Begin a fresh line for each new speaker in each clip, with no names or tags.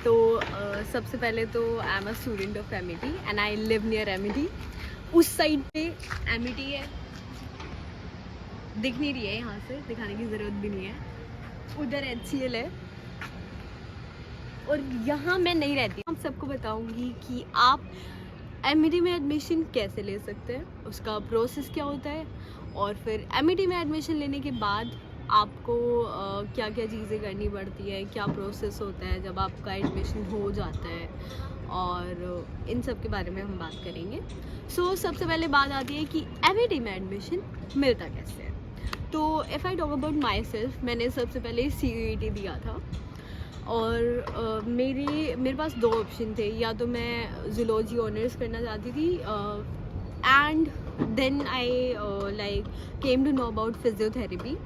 तो सबसे पहले तो I am a student of Amity and I live near Amity. उस साइड पे एमिटी है, दिख नहीं रही है, यहाँ से दिखाने की ज़रूरत भी नहीं है। उधर HCL है और यहाँ मैं नहीं रहती। हम सबको बताऊँगी कि आप एमिटी में एडमिशन कैसे ले सकते हैं, उसका प्रोसेस क्या होता है, और फिर एमिटी में एडमिशन लेने के बाद आपको क्या क्या चीज़ें करनी पड़ती है, क्या प्रोसेस होता है जब आपका एडमिशन हो जाता है, और इन सब के बारे में हम बात करेंगे। सो सबसे पहले बात आती है कि एमिटी में एडमिशन मिलता कैसे है। तो if I talk about my self, मैंने सबसे पहले CUET दिया था और मेरे पास 2 ऑप्शन थे। या तो मैं ज़ूलॉजी ऑनर्स करना चाहती थी and then I like came to know about physiotherapy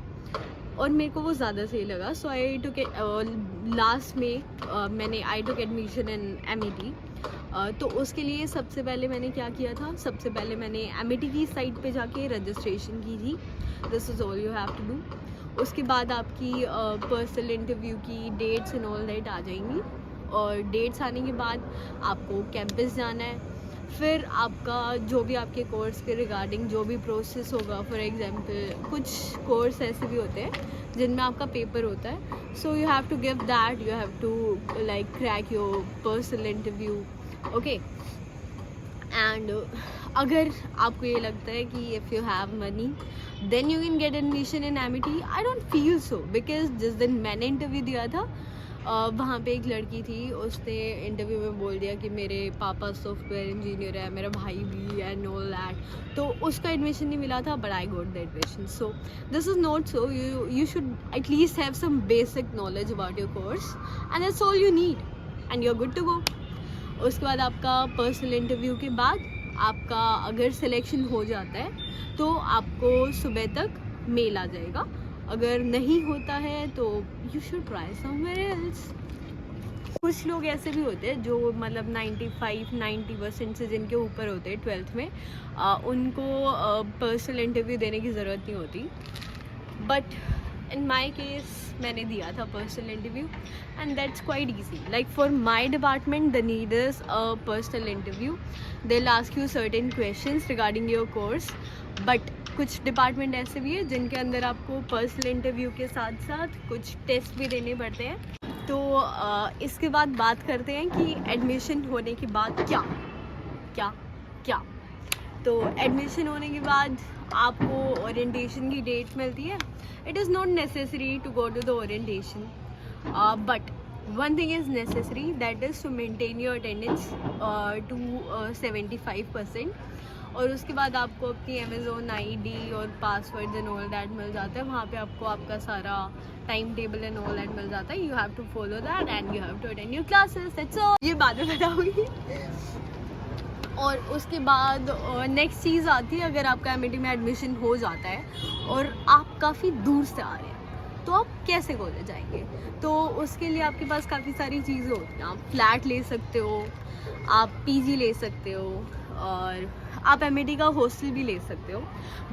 और मेरे को वो ज़्यादा सही लगा। सो आई टुक लास्ट में मैंने आई टुक एडमिशन इन एमिटी। तो उसके लिए सबसे पहले मैंने क्या किया था, सबसे पहले मैंने एमिटी की साइट पे जाके रजिस्ट्रेशन की थी। This is all you have to do. उसके बाद आपकी पर्सनल इंटरव्यू की डेट्स एंड ऑल दैट आ जाएंगी, और डेट्स आने के बाद आपको कैंपस जाना है। फिर आपका जो भी आपके कोर्स के रिगार्डिंग जो भी प्रोसेस होगा, फॉर एग्जांपल कुछ कोर्स ऐसे भी होते हैं जिनमें आपका पेपर होता है, so you have to give that, you have to like crack your personal interview, okay. And अगर आपको ये लगता है कि if you have money then you can get admission in Amity, I don't feel so, because जिस दिन मैंने interview दिया था वहाँ पे एक लड़की थी, उसने इंटरव्यू में बोल दिया कि मेरे पापा सॉफ्टवेयर इंजीनियर है, मेरा भाई भी एंड ऑल दैट, तो उसका एडमिशन नहीं मिला था, but I got the admission. So this is not so, you should at least have some basic knowledge about your course and that's all you need and you are good to go. उसके बाद आपका personal interview के बाद आपका अगर selection हो जाता है तो आपको सुबह तक मेल आ जाएगा। अगर नहीं होता है तो you should try somewhere else. कुछ लोग ऐसे भी होते हैं जो मतलब 95-90% से जिनके ऊपर होते हैं 12th में, उनको पर्सनल इंटरव्यू देने की ज़रूरत नहीं होती, बट इन माई केस मैंने दिया था personal interview and that's quite easy. Like for my department the need is a personal interview, they will ask you certain questions regarding your course, but कुछ department ऐसे भी है जिनके अंदर आपको पर्सनल इंटरव्यू के साथ साथ कुछ टेस्ट भी देने पड़ते हैं। तो इसके बाद बात करते हैं कि एडमिशन होने के बाद क्या क्या क्या। तो एडमिशन होने के बाद आपको ओरिएंटेशन की डेट मिलती है। It is not necessary to go to the orientation, but one thing is necessary, that is to maintain your attendance to 75%। और उसके बाद आपको अपनी Amazon ID और पासवर्ड एंड ऑल दैट मिल जाता है। वहाँ पे आपको आपका सारा time table and all that मिल जाता है। You have to follow that and you have to attend your classes, that's all. ये बाद में बताऊँगी। और उसके बाद नेक्स्ट चीज़ आती है, अगर आपका एमिटी में एडमिशन हो जाता है और आप काफ़ी दूर से आ रहे हैं तो आप कैसे कॉलेज जाएंगे। तो उसके लिए आपके पास काफ़ी सारी चीज़ें होती हैं। आप फ्लैट ले सकते हो, आप PG ले सकते हो, और आप एमिटी का हॉस्टल भी ले सकते हो।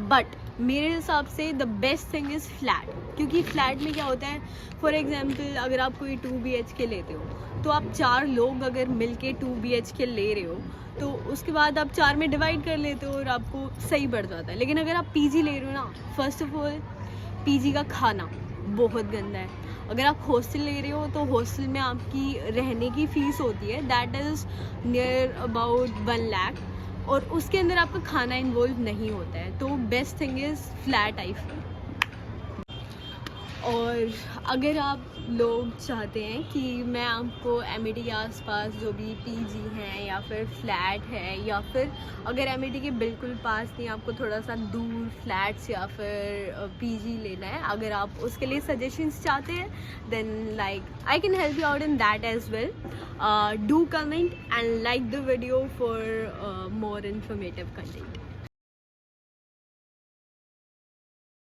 बट मेरे हिसाब से the best thing is flat, क्योंकि फ्लैट में क्या होता है, फॉर एग्जांपल अगर आप कोई 2 BHK लेते हो तो आप 4 लोग अगर मिल के 2 BHK ले रहे हो तो उसके बाद आप 4 में डिवाइड कर लेते हो और आपको सही बढ़ जाता है। लेकिन अगर आप PG ले रहे हो ना, फर्स्ट ऑफ ऑल PG का खाना बहुत गंदा है। अगर आप हॉस्टल ले रहे हो तो हॉस्टल में आपकी रहने की फ़ीस होती है, that is near about 1 lakh, और उसके अंदर आपका खाना इन्वॉल्व नहीं होता है। तो best thing is flat I feel. और अगर आप लोग चाहते हैं कि मैं आपको एमिटी के आसपास जो भी PG हैं या फिर फ्लैट है, या फिर अगर एमिटी के बिल्कुल पास नहीं, आपको थोड़ा सा दूर फ्लैट्स या फिर PG लेना है, अगर आप उसके लिए सजेशंस चाहते हैं then like I can help you out in that as well. Do comment and like the video for more informative content.